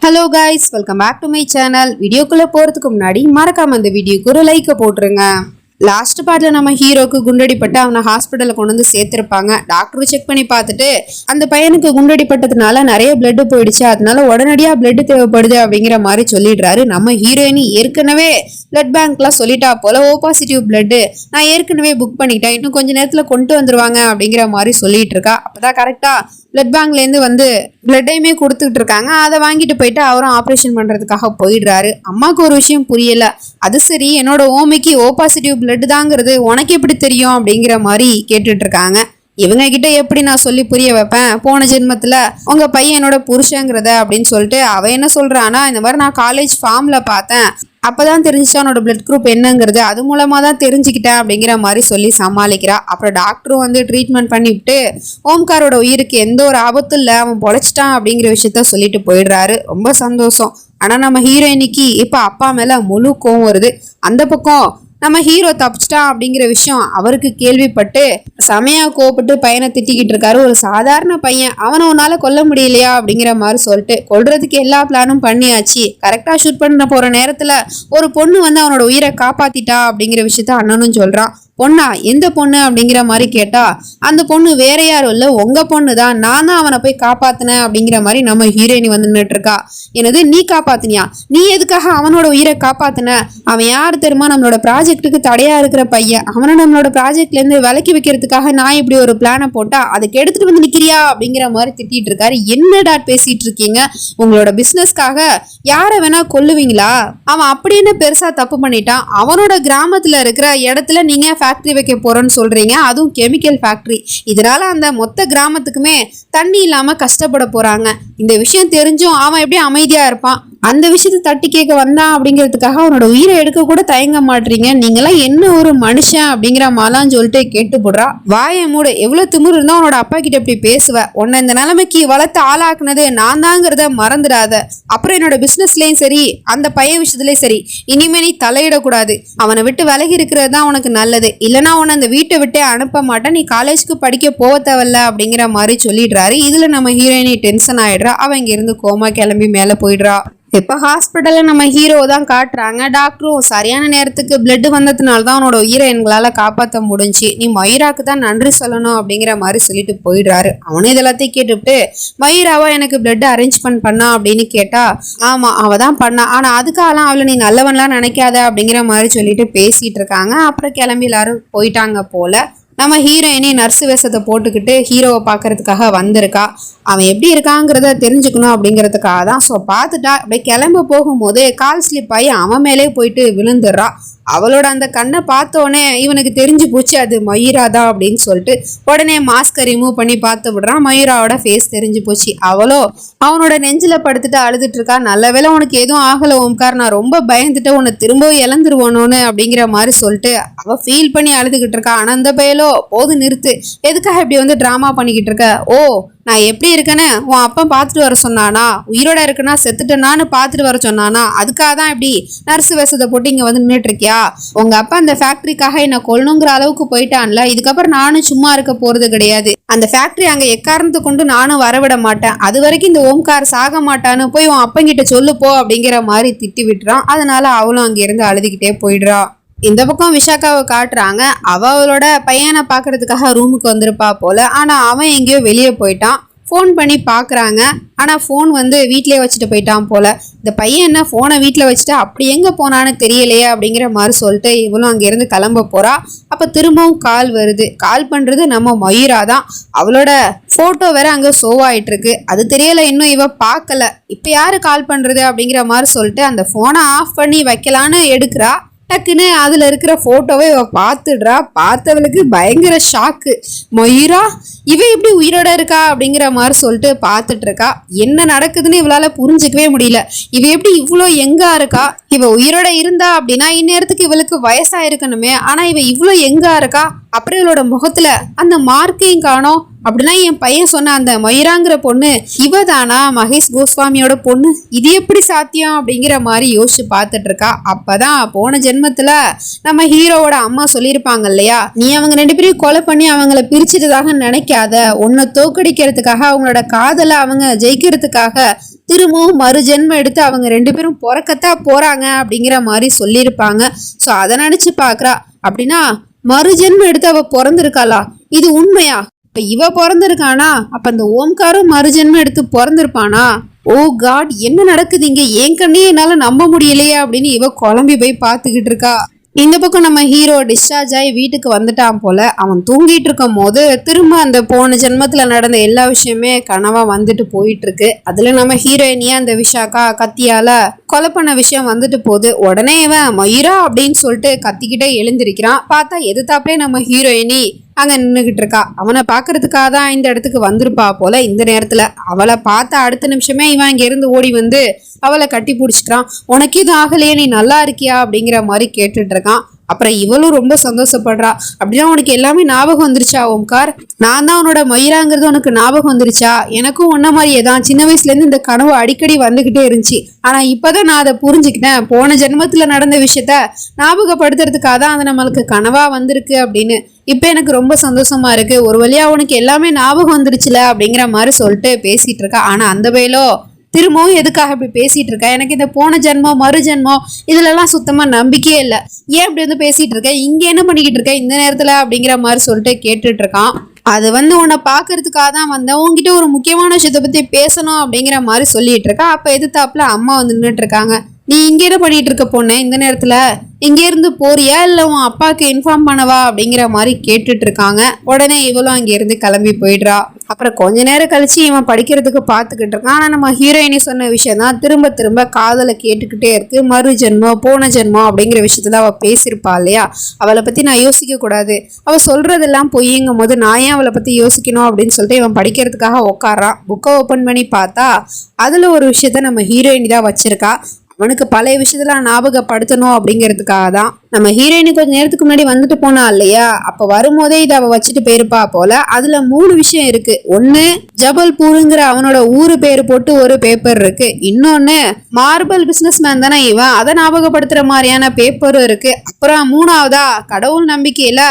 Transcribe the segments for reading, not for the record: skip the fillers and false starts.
Hello guys, welcome back to my channel. வீடியோக்குள்ள போறதுக்கு முன்னாடி மறக்காம இந்த வீடியோக்கு ஒரு லைக் போட்டுருங்க. லாஸ்ட் பார்ட்ல நம்ம ஹீரோக்கு குண்டடிப்பட்டு அவனை ஹாஸ்பிட்டல்ல கொண்டு வந்து சேர்த்திருப்பாங்க. டாக்டர் செக் பண்ணி பார்த்துட்டு அந்த பையனுக்கு குண்டடிப்பட்டதுனால நிறைய பிளட் போயிடுச்சு, அதனால உடனடியா பிளட் தேவைப்படுது அப்படிங்கிற மாதிரி சொல்லிடுறாரு. நம்ம ஹீரோயினி ஏற்கனவே பிளட் பேங்க்லாம் சொல்லிட்டா போல, ஓ பாசிட்டிவ் பிளட் நான் ஏற்கனவே புக் பண்ணிட்டேன், இன்னும் கொஞ்ச நேரத்துல கொண்டு வந்துருவாங்க அப்படிங்கிற மாதிரி சொல்லிட்டு இருக்கா. அப்பதான் கரெக்டா பிளட் பேங்க்லேருந்து வந்து பிளட்டையுமே கொடுத்துட்டு இருக்காங்க. அதை வாங்கிட்டு போயிட்டு அவரும் ஆப்ரேஷன் பண்றதுக்காக போயிடுறாரு. அம்மாவுக்கு ஒரு விஷயம் புரியல. அது சரி, என்னோட ஓமைக்கு ஓ பாசிட்டிவ் பிளட் தாங்கிறது உனக்கு எப்படி தெரியும் அப்படிங்கிற மாதிரி கேட்டுட்டு இருக்காங்க. இவங்க கிட்ட எப்படி நான் சொல்லி புரிய வைப்பேன், போன ஜென்மத்துல உங்க பையன் என்னோட புருஷங்கிறத அப்படின்னு சொல்லிட்டு அவ என்ன சொல்றான்னா, இந்த மாதிரி நான் காலேஜ் ஃபார்ம்ல பார்த்தேன், அப்பதான் தெரிஞ்சிச்சு அவனோட பிளட் குரூப் என்னங்கிறது, அது மூலமா தான் தெரிஞ்சுக்கிட்டேன் அப்படிங்கிற மாதிரி சொல்லி சமாளிக்கிறா. அப்புறம் டாக்டரும் வந்து ட்ரீட்மெண்ட் பண்ணிவிட்டு ஓம்காரோட உயிருக்கு எந்த ஒரு ஆபத்தும் இல்லை, அவன் பொழைச்சிட்டான் அப்படிங்கிற விஷயத்த சொல்லிட்டு போயிடுறாரு. ரொம்ப சந்தோஷம். ஆனா நம்ம ஹீரோயினிக்கு இப்ப அப்பா மேல முழு கோவம் வருது. அந்த பக்கம் நம்ம ஹீரோ தப்பிச்சிட்டான் அப்படிங்கிற விஷயம் அவருக்கு கேள்விப்பட்டு செமையா கோவப்பட்டு பையனை திட்டிக்கிட்டு இருக்காரு. ஒரு சாதாரண பையன், அவனை உன்னால கொல்ல முடியலையா அப்படிங்கிற மாதிரி சொல்லிட்டு கொல்றதுக்கு எல்லா பிளானும் பண்ணியாச்சு. கரெக்டா ஷூட் பண்ண போற நேரத்துல ஒரு பொண்ணு வந்து அவனோட உயிரை காப்பாத்திட்டா அப்படிங்கிற விஷயத்த அண்ணனும் சொல்றான். பொண்ணா? எந்த பொண்ணு அப்படிங்கிற மாதிரி கேட்டா, அந்த பொண்ணு வேற யாரும் இல்ல, உங்க பொண்ணு தான், நான் தான் அவனை போய் காப்பாத்தினேன் அப்படிங்கிற மாதிரி நம்ம ஹீரோயினி வந்து நின்றுட்டு இருக்கா. எனது நீ காப்பாத்தினியா? நீ எதுக்காக அவனோட உயிரை காப்பாத்தின? அவன் யாரு தெரியுமா? நம்மளோட ப்ராஜெக்டுக்கு தடையா இருக்கிற பையன். அவனை நம்மளோட ப்ராஜெக்ட்ல இருந்து விலக்கி வைக்கிறதுக்காக நான் இப்படி ஒரு பிளானை போட்டா அதுக்கு எடுத்துட்டு வந்து நிக்கிறியா அப்படிங்கிற மாதிரி திட்டிட்டு இருக்காரு. என்னடா பேசிட்டு இருக்கீங்க? உங்களோட பிசினஸ்க்காக யார வேணா கொல்லுவீங்களா? அவன் அப்படின்னு பெருசா தப்பு பண்ணிட்டான். அவனோட கிராமத்துல இருக்கிற இடத்துல நீங்க ஃபேக்டரி வைக்க போறோன்னு சொல்றீங்க, அதுவும் கெமிக்கல் ஃபேக்டரி. இதனால அந்த மொத்த கிராமத்துக்குமே தண்ணி இல்லாம கஷ்டப்பட போறாங்க. இந்த விஷயம் தெரிஞ்சும் அவன் எப்படி அமைதியா இருப்பான்? அந்த விஷயத்த தட்டி கேட்க வந்தான் அப்படிங்கிறதுக்காக அவனோட உயிரை எடுக்க கூட தயங்க மாட்டீங்க. நீங்களாம் என்ன ஒரு மனுஷன் அப்படிங்கிற மாதிரிலாம் சொல்லிட்டு கேட்டு போடுறா. வாயை மூடு, எவ்வளவு திமிரு இருந்தா உன்னோட அப்பா கிட்ட இப்படி பேசுவ? உன்னை இந்த நிலைமைக்கு வளர்த்து ஆளாக்குனது நான் தாங்கிறத மறந்துடாத. அப்புறம் என்னோட பிசினஸ்லயும் சரி, அந்த பையன் விஷயத்துலயும் சரி, இனிமே நீ தலையிடக்கூடாது. அவனை விட்டு விலகி இருக்கிறது தான் உனக்கு நல்லது. இல்லைன்னா உன்னை அந்த வீட்டை விட்டே அனுப்ப மாட்டேன், நீ காலேஜுக்கு படிக்க போக தேவையில்ல அப்படிங்கிற மாதிரி சொல்லிடுறாரு. இதுல நம்ம ஹீரோயினி டென்ஷன் ஆயிடுறா. அவன் இங்க இருந்து கோமா கிளம்பி மேல போயிடுறா. இப்ப ஹாஸ்பிட்டல்ல நம்ம ஹீரோ தான் காட்டுறாங்க. டாக்டரும் சரியான நேரத்துக்கு பிளட் வந்ததுனால தான் அவனோட உயிரை எங்களால காப்பாற்ற முடிஞ்சு, நீ மயூராக்கு தான் நன்றி சொல்லணும் அப்படிங்கிற மாதிரி சொல்லிட்டு போயிடுறாரு. அவனும் இதெல்லாத்தையும் கேட்டுவிட்டு, மயூராவா எனக்கு பிளட் அரேஞ்ச்மெண்ட் பண்ணா அப்படின்னு கேட்டா, ஆமா அவ தான் பண்ணா, ஆனா அதுக்காகலாம் அவளை நீ நல்லவன்லாம் நினைக்காத அப்படிங்கிற மாதிரி சொல்லிட்டு பேசிட்டு இருக்காங்க. அப்புறம் கிளம்பி எல்லாரும் போயிட்டாங்க போல. நம்ம ஹீரோயினி நர்ஸ் வேஷத்தை போட்டுக்கிட்டு ஹீரோவை பார்க்கறதுக்காக வந்திருக்கா. அவன் எப்படி இருக்காங்கிறத தெரிஞ்சுக்கணும் அப்படிங்கிறதுக்காக தான். ஸோ பார்த்துட்டா அப்படியே கிளம்ப போகும்போது கால் ஸ்லிப் ஆகி அவன் மேலே போயிட்டு விழுந்துடுறா. அவளோட அந்த கண்ணை பார்த்தோன்னே இவனுக்கு தெரிஞ்சு போச்சு அது மயூரா தான் அப்படின்னு சொல்லிட்டு உடனே மாஸ்கை ரிமூவ் பண்ணி பார்த்து விடுறான். மயூராவோட ஃபேஸ் தெரிஞ்சு போச்சு. அவளோ அவனோட நெஞ்சில படுத்துட்டு அழுதுட்டு இருக்கா. நல்ல வேளை உனக்கு எதுவும் ஆகலை ஓம்கார், நான் ரொம்ப பயந்துட்டு உன்னை திரும்பவும் இழந்துருவானோன்னு அப்படிங்கிற மாதிரி சொல்லிட்டு அவ ஃபீல் பண்ணி அழுதுகிட்டு இருக்கா. ஆனா அந்த பயலோ, போது நிறுத்து, எதுக்காக இப்படி வந்து டிராமா பண்ணிக்கிட்டு இருக்க? ஓ, நான் எப்படி இருக்கேன்னு உன் அப்பா பார்த்துட்டு வர சொன்னானா? உயிரோட இருக்குன்னா செத்துட்டேனான்னு பார்த்துட்டு வர சொன்னானா? அதுக்காக தான் இப்படி நர்ஸ் வேஷத்தை போட்டு இங்கே வந்து நின்றுட்டு இருக்கியா? உங்க அப்பா அந்த ஃபேக்டரிக்காக என்னை கொல்லணுங்கிற அளவுக்கு போயிட்டான்ல, இதுக்கப்புறம் நானும் சும்மா இருக்க போறது கிடையாது. அந்த ஃபேக்டரி அங்கே எக்காரணத்தை கொண்டு நானும் வரவிட மாட்டேன். அது வரைக்கும் இந்த ஓம்கார் சாக மாட்டான்னு போய் உன் அப்பங்கிட்ட சொல்லுப்போ அப்படிங்கிற மாதிரி திட்டி விட்டுறான். அதனால அவளும் அங்கிருந்து அழுதுகிட்டே போயிடுறா. இந்த பக்கம் விஷாக்காவை காட்டுறாங்க. அவளோட பையனை பார்க்கறதுக்காக ரூமுக்கு வந்திருப்பா போல. ஆனா அவன் எங்கேயோ வெளியே போயிட்டான். ஃபோன் பண்ணி பார்க்குறாங்க. ஆனால் ஃபோன் வந்து வீட்டிலே வச்சுட்டு போயிட்டான் போல. இந்த பையன் என்ன ஃபோனை வீட்டில் வச்சுட்டு அப்படி எங்கே போனான்னு தெரியலையே அப்படிங்கிற மாதிரி சொல்லிட்டு இவளும் அங்கேருந்து கிளம்ப போகிறா. அப்போ திரும்பவும் கால் வருது. கால் பண்ணுறது நம்ம மயூரா தான். அவளோட ஃபோட்டோ வேற அங்கே ஷோ ஆகிட்டு இருக்கு. அது தெரியலை, இன்னும் இவ பார்க்கல. இப்போ யாரு கால் பண்ணுறது அப்படிங்கிற மாதிரி சொல்லிட்டு அந்த ஃபோனை ஆஃப் பண்ணி வைக்கலான்னு எடுக்கிறா. டக்குன்னு அதுல இருக்கிற போட்டோவை இவ பார்த்துடுறா. பார்த்தவளுக்கு பயங்கர ஷாக்கு. மயூரா இவ எப்படி உயிரோட இருக்கா அப்படிங்கிற மாதிரி சொல்லிட்டு பார்த்துட்டு இருக்கா. என்ன நடக்குதுன்னு இவளால புரிஞ்சுக்கவே முடியல. இவ எப்படி இவ்வளோ எங்கா இருக்கா? இவ உயிரோட இருந்தா அப்படின்னா இந்நேரத்துக்கு இவளுக்கு வயசாயிருக்கணுமே. ஆனா இவ இவ்வளோ எங்கா இருக்கா? அப்புறம் இவளோட முகத்துல அந்த மார்க்கையும் காணோம். அப்படின்னா என் பையன் சொன்ன அந்த மயூராங்கிற பொண்ணு இவ தானா மகேஷ் கோஸ்வாமியோட பொண்ணு? இது எப்படி சாத்தியம் அப்படிங்கிற மாதிரி யோசிச்சு பார்த்துட்டு இருக்கா. அப்பதான் போன ஜென்மத்துல நம்ம ஹீரோவோட அம்மா சொல்லியிருப்பாங்க இல்லையா, நீ அவங்க 2 பேரையும் கொலை பண்ணி அவங்கள பிரிச்சுட்டதாக நினைக்காத, உன்னை தோக்கடிக்கிறதுக்காக அவங்களோட காதலை அவங்க ஜெயிக்கிறதுக்காக திரும்பவும் மறுஜென்மம் எடுத்து அவங்க 2 பேரும் பிறக்கத்தான் போறாங்க அப்படிங்கிற மாதிரி சொல்லியிருப்பாங்க. ஸோ அதை நினைச்சு பாக்குறா. அப்படின்னா மறுஜென்மம் எடுத்து அவ பிறந்திருக்காளா? இது உண்மையா? இப்ப இவ பிறந்திருக்கானா? அப்ப அந்த ஓம்காரும் மறுஜென்மம் எடுத்து பிறந்திருப்பானா? ஓ காட், என்ன நடக்குது இங்க? என் கண்ணே என்னால நம்ப முடியலையே அப்படின்னு இவ குழம்பி போய் பாத்துக்கிட்டு இருக்கா. இந்த பக்கம் நம்ம ஹீரோ டிஸ்சார்ஜ் ஆகி வீட்டுக்கு வந்துட்டான் போல. அவன் தூங்கிட்டு இருக்கும் போது திரும்ப அந்த போன ஜென்மத்துல நடந்த எல்லா விஷயமே கனவா வந்துட்டு போயிட்டு இருக்கு. அதுல நம்ம ஹீரோயினியா அந்த விஷாக்கா கத்தியால கொலை பண்ண விஷயம் வந்துட்டு போகுது. உடனே இவன் மயிரா அப்படின்னு சொல்லிட்டு கத்திக்கிட்டே எழுந்திருக்கிறான். பார்த்தா எதிர்த்தாப்புலே நம்ம ஹீரோயினி அங்க நின்றுகிட்டு இருக்கா. அவனை பாக்குறதுக்காக தான் இந்த இடத்துக்கு வந்திருப்பா போல. இந்த நேரத்துல அவளை பார்த்த அடுத்த நிமிஷமே இவன் இங்க இருந்து ஓடி வந்து அவளை கட்டி பிடிச்சிக்கிறான். உனக்கு இது ஆகலையே, நீ நல்லா இருக்கியா அப்படிங்கிற மாதிரி கேட்டுட்டு இருக்கான். அப்புறம் இவளும் ரொம்ப சந்தோஷப்படுறா. அப்படின்னா உனக்கு எல்லாமே ஞாபகம் வந்துருச்சா ஓம்கார்? நான் தான் உன்னோட மயிராங்கிறது உனக்கு ஞாபகம் வந்துருச்சா? எனக்கும் உன்ன மாதிரியே தான் சின்ன வயசுல இருந்து இந்த கனவு அடிக்கடி வந்துகிட்டே இருந்துச்சு. ஆனா இப்பதான் நான் அதை புரிஞ்சுக்கிட்டேன். போன ஜென்மத்துல நடந்த விஷயத்த ஞாபகப்படுத்துறதுக்காக தான் அது நம்மளுக்கு கனவா வந்திருக்கு அப்படின்னு. இப்ப எனக்கு ரொம்ப சந்தோஷமா இருக்கு. ஒரு வழியா உனக்கு எல்லாமே ஞாபகம் வந்துருச்சுல அப்படிங்கிற மாதிரி சொல்லிட்டு பேசிட்டு இருக்கா. ஆனா அந்த வேலோ திரும்பவும் எதுக்காக இப்படி பேசிட்டு இருக்க? எனக்கு இந்த போன ஜென்மம் மறு ஜென்மம் இதுலலாம் சுத்தமா நம்பிக்கையே இல்லை. ஏன் இப்படி வந்து பேசிட்டு இருக்க? இங்க என்ன பண்ணிக்கிட்டு இருக்க இந்த நேரத்துல அப்படிங்கிற மாதிரி சொல்லிட்டு கேட்டுட்டு இருக்கான். அது உன்னை பாக்குறதுக்காக தான் வந்தேன். உங்ககிட்ட ஒரு முக்கியமான விஷயத்த பத்தி பேசணும் அப்படிங்கிற மாதிரி சொல்லிட்டு இருக்கா. அப்ப எதிர்த்தாப்புல அம்மா வந்து நின்றுட்டு இருக்காங்க. நீ இங்க என்ன பண்ணிட்டு இருக்க பொண்ணு இந்த நேரத்துல? இங்க இருந்து போறியா இல்ல உன் அப்பாவுக்கு இன்ஃபார்ம் பண்ணவா அப்படிங்கிற மாதிரி கேட்டுட்டு இருக்காங்க. உடனே இவளும் அங்க இருந்து கிளம்பி போயிடுறா. அப்புறம் கொஞ்ச நேரம் கழிச்சு இவன் படிக்கிறதுக்கு பாத்துக்கிட்டு இருக்கான். ஆனா நம்ம ஹீரோயினி சொன்ன விஷயம் தான் திரும்ப திரும்ப காதல கேட்டுக்கிட்டே இருக்கு. மறு ஜென்மம் போன ஜென்மம் அப்படிங்கிற விஷயத்துல அவ பேசியிருப்பா இல்லையா? அவளை பத்தி நான் யோசிக்க கூடாது, அவ சொல்றதெல்லாம் பொய்யுங்கும் போது நான் ஏன் அவளை பத்தி யோசிக்கணும் அப்படின்னு சொல்லிட்டு இவன் படிக்கிறதுக்காக உட்காரான். புக்கை ஓபன் பண்ணி பார்த்தா அதுல ஒரு விஷயத்த நம்ம ஹீரோயினி தான் வச்சிருக்கா. அவனுக்கு பழைய விஷயத்துல ஞாபகப்படுத்தணும் அப்படிங்கிறதுக்காக தான். நம்ம ஹீரோயினி கொஞ்ச நேரத்துக்கு முன்னாடி வந்துட்டு போனா இல்லையா? அப்ப வரும்போதே இதை அவ வச்சுட்டு போயிருப்பா போல. அதுல 3 விஷயம் இருக்கு. ஒண்ணு ஜபல்பூருங்கிற அவனோட ஊரு பேரு போட்டு ஒரு பேப்பர் இருக்கு. இன்னொன்னு மார்பல் பிசினஸ் மேன் தானே இவன், அதை ஞாபகப்படுத்துற மாதிரியான பேப்பரும் இருக்கு. அப்புறம் 3வதா கடவுள் நம்பிக்கையில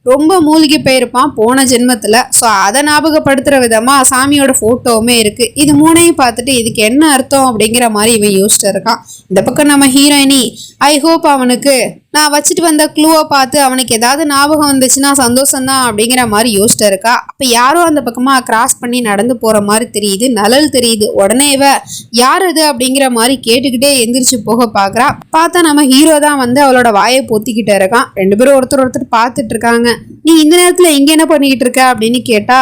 ரொம்ப மூழ்கி போயிருப்பான் போன ஜென்மத்துல. ஸோ அதை ஞாபகப்படுத்துற விதமா சாமியோட போட்டோவுமே இருக்கு. இது 3ஐயும் பார்த்துட்டு இதுக்கு என்ன அர்த்தம் அப்படிங்கிற மாதிரி இவன் யோசிச்சுட்டு இருக்கான். இந்த பக்கம் நம்ம ஹீரோயினி ஐ ஹோப் அவனுக்கு நான் வச்சுட்டு வந்த க்ளூவை பார்த்து அவனுக்கு ஏதாவது ஞாபகம் வந்துச்சுன்னா சந்தோஷம்தான் அப்படிங்கிற மாதிரி யோசிச்சுட்டு இருக்கா. அப்ப யாரோ அந்த பக்கமா கிராஸ் பண்ணி நடந்து போற மாதிரி தெரியுது, நிழல் தெரியுது. உடனே இவ யார் அது அப்படிங்கிற மாதிரி கேட்டுக்கிட்டே எந்திரிச்சு போக பாக்குறா. பார்த்தா நம்ம ஹீரோ தான் வந்து அவளோட வாயை பொத்திக்கிட்டு இருக்கான். 2 பேரும் ஒருத்தர் பார்த்துட்டு இருக்காங்க. நீ இந்த நேரத்துல இங்க என்ன பண்ணிக்கிட்டு இருக்க அப்படின்னு கேட்டா,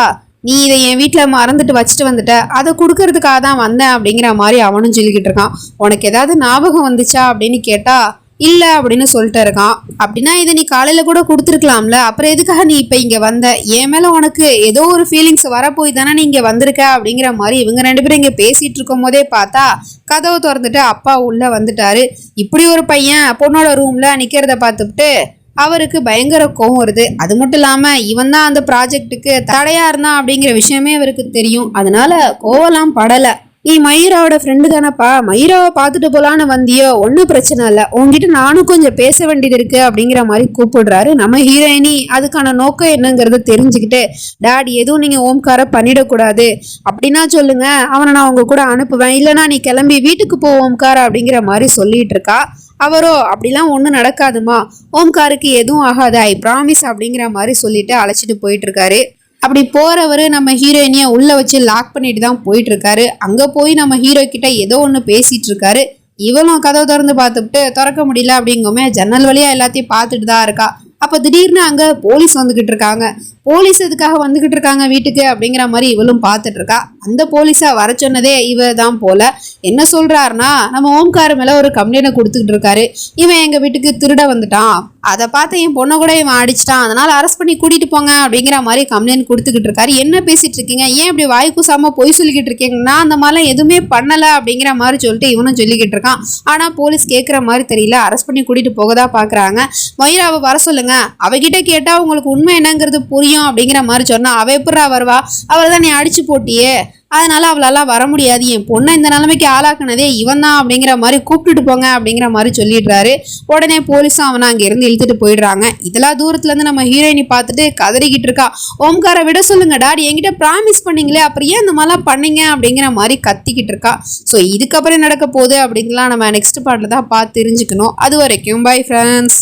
நீ இதை என் வீட்டில் மறந்துட்டு வச்சுட்டு வந்துட்ட, அதை கொடுக்கறதுக்காக தான் வந்தேன் அப்படிங்கிற மாதிரி அவனும் சொல்லிக்கிட்டு இருக்கான். உனக்கு ஏதாவது ஞாபகம் வந்துச்சா அப்படின்னு கேட்டா இல்லை அப்படின்னு சொல்லிட்டு இருக்கான். அப்படின்னா இதை நீ காலையில் கூட கொடுத்துருக்கலாம்ல, அப்புறம் எதுக்காக நீ இப்போ இங்கே வந்த? என் மேலே உனக்கு ஏதோ ஒரு ஃபீலிங்ஸ் வரப்போய் தானே நீ இங்கே வந்திருக்க அப்படிங்கிற மாதிரி இவங்க 2 பேரும் இங்கே பேசிகிட்டு இருக்கும் போதே பார்த்தா கதவை திறந்துட்டு அப்பா உள்ளே வந்துட்டாரு. இப்படி ஒரு பையன் பொண்ணோட ரூமில் நிற்கிறத பார்த்துட்டு அவருக்கு பயங்கர கோவம் வருது. அது மட்டும் இல்லாம இவன் தான் அந்த ப்ராஜெக்டுக்கு தடையா இருந்தான் அப்படிங்கிற விஷயமே அவருக்கு தெரியும். அதனால கோவலாம் படல. நீ மயூராவோட ஃப்ரெண்டு தானப்பா, மயூராவை பார்த்துட்டு போலான்னு வந்தியோ? ஒன்றும் பிரச்சனை இல்லை, உங்ககிட்ட நானும் கொஞ்சம் பேச வேண்டியது இருக்கு அப்படிங்கிற மாதிரி கூப்பிடுறாரு. நம்ம ஹீரோயினி அதுக்கான நோக்கம் என்னங்கிறத தெரிஞ்சுக்கிட்டு, டாடி எதுவும் நீங்க ஓம்கார பண்ணிடக்கூடாது அப்படின்னா சொல்லுங்க, அவனை நான் உங்க கூட அனுப்புவேன், இல்லைன்னா நீ கிளம்பி வீட்டுக்கு போ ஓம்கார அப்படிங்கிற மாதிரி சொல்லிட்டு இருக்கா. அவரோ அப்படிலாம் ஒன்றும் நடக்காதுமா, ஓம்காருக்கு எதுவும் ஆகாது, ஐ ப்ராமிஸ் அப்படிங்கிற மாதிரி சொல்லிட்டு அழைச்சிட்டு போயிட்டு இருக்காரு. அப்படி போறவரு நம்ம ஹீரோயினிய உள்ள வச்சு லாக் பண்ணிட்டு தான் போயிட்டு இருக்காரு. அங்க போய் நம்ம ஹீரோ கிட்ட ஏதோ ஒன்று பேசிட்டு இருக்காரு. இவளும் கதவை திறந்து பார்த்துட்டு திறக்க முடியல அப்படிங்கமே ஜன்னல் வழியா எல்லாத்தையும் பார்த்துட்டு தான் இருக்கா. அப்ப திடீர்னு அங்க போலீஸ் வந்துகிட்டு இருக்காங்க. போலீஸ் எதுக்காக வந்துகிட்டு இருக்காங்க வீட்டுக்கு அப்படிங்கிற மாதிரி இவளும் பார்த்துட்டு இருக்கா. அந்த போலீஸை வர சொன்னதே இவ தான் போல. என்ன சொல்றாருன்னா, நம்ம ஓம்கார் மேல ஒரு கம்ப்ளைண்ட் கொடுத்துக்கிட்டு இருக்காரு. இவன் எங்க வீட்டுக்கு திருட வந்துட்டான், அதை பார்த்து என் பொண்ணை கூட இவன் அடிச்சிட்டான், அதனால அரெஸ்ட் பண்ணி கூட்டிட்டு போங்க அப்படிங்கிற மாதிரி கம்ப்ளைண்ட் கொடுத்துக்கிட்டு இருக்காரு. என்ன பேசிட்டு இருக்கீங்க, ஏன் இப்படி வாய் கூசாம பொய் சொல்லிக்கிட்டு இருக்கீங்க, நான் அந்த மாதிரிலாம் எதுவுமே பண்ணல அப்படிங்கிற மாதிரி சொல்லிட்டு இவனும் சொல்லிக்கிட்டு இருக்கான். ஆனா போலீஸ் கேட்குற மாதிரி தெரியல, அரெஸ்ட் பண்ணி கூட்டிட்டு போகதா பாக்குறாங்க. மயூராவை வர சொல்லுங்க, அவகிட்ட கேட்டா உங்களுக்கு உண்மை என்னங்கிறது புரியும் அப்படிங்கிற மாதிரி சொன்னா, அவ எப்படா வருவா, அவள் தான் நீ அடிச்சு போட்டியே, அதனால அவளால வர முடியாது, என் பொண்ணை இந்த நிலைமைக்கு ஆளாக்குனதே இவன் தான் அப்படிங்கிற மாதிரி கூப்பிட்டுட்டு போங்க அப்படிங்கிற மாதிரி சொல்லிடுறாரு. உடனே போலீஸும் அவனை அங்கேருந்து இழுத்துட்டு போயிடுறாங்க. இதெல்லாம் தூரத்துல இருந்து நம்ம ஹீரோயினி பார்த்துட்டு கதறிக்கிட்டு இருக்கா. ஓம்காரை விட சொல்லுங்க டாடி, என்கிட்ட ப்ராமிஸ் பண்ணீங்களே, அப்புறம் ஏன் இந்த மாதிரிலாம் பண்ணீங்க அப்படிங்கிற மாதிரி கத்திக்கிட்டு இருக்கா. ஸோ இதுக்கப்புறம் நடக்க போகுது அப்படின்லாம் நம்ம நெக்ஸ்ட் பார்ட்டில் தான் பார்த்து தெரிஞ்சுக்கணும். அது வரைக்கும் பை ஃப்ரெண்ட்ஸ்.